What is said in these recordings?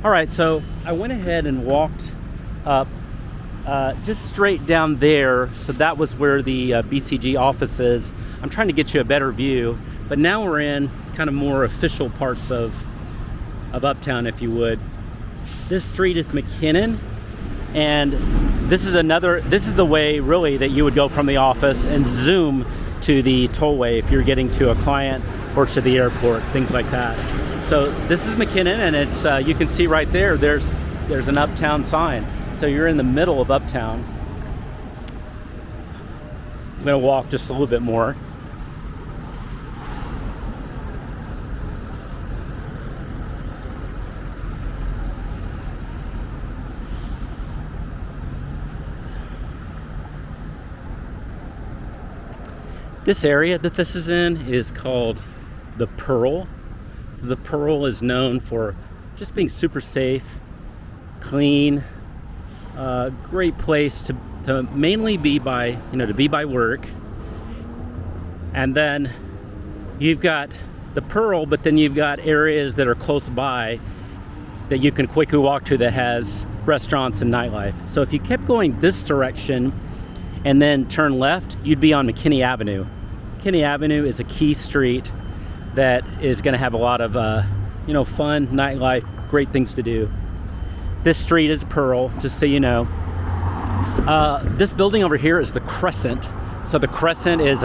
All right, so I went ahead and walked up just straight down there. So that was where the BCG office is. I'm trying to get you a better view, but now we're in kind of more official parts of Uptown, if you would. This street is McKinnon, and this is the way really that you would go from the office and zoom to the tollway if you're getting to a client or to the airport, things like that. So this is McKinnon, and it's you can see right there, there's an Uptown sign. So you're in the middle of Uptown. I'm gonna walk just a little bit more. This area that this is in is called the Pearl. The Pearl is known for just being super safe, clean, great place to mainly be by, to be by work. And then you've got the Pearl, but then you've got areas that are close by that you can quickly walk to that has restaurants and nightlife. So if you kept going this direction and then turn left, you'd be on McKinney Avenue. McKinney Avenue is a key street that is going to have a lot of fun nightlife, great things to do. This street is Pearl, just so you know. This building over here is the Crescent. So the Crescent is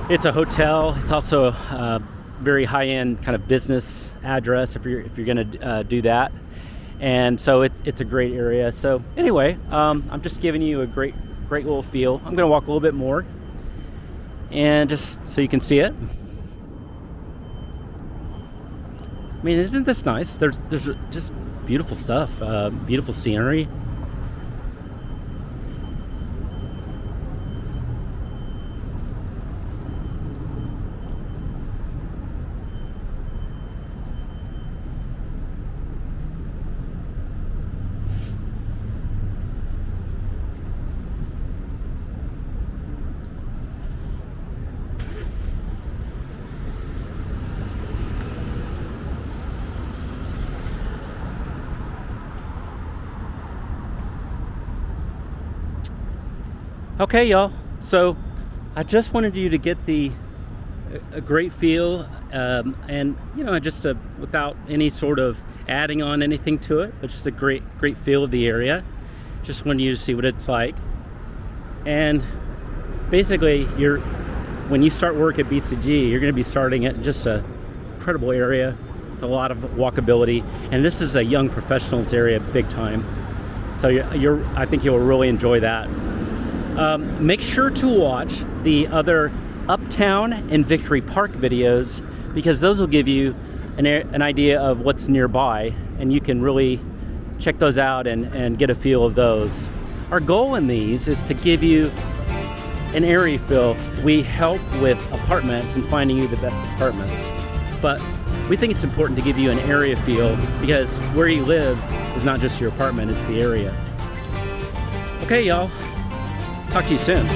it's a hotel. It's also a very high-end kind of business address if you're going to do that. And so it's a great area. So anyway, I'm just giving you a great little feel. I'm going to walk a little bit more, and just so you can see it. I mean, isn't this nice? There's just beautiful stuff, beautiful scenery. Okay, y'all, so I just wanted you to get a great feel, and just without any sort of adding on anything to it, but just a great feel of the area. Just wanted you to see what it's like. And basically, when you start work at BCG, you're going to be starting at just a incredible area with a lot of walkability, and this is a young professionals area big time. So I think you'll really enjoy that. Make sure to watch the other Uptown and Victory Park videos, because those will give you an idea of what's nearby, and you can really check those out and get a feel of those. Our goal in these is to give you an area feel. We help with apartments and finding you the best apartments, but we think it's important to give you an area feel, because where you live is not just your apartment, it's the area. Okay, y'all. Talk to you soon.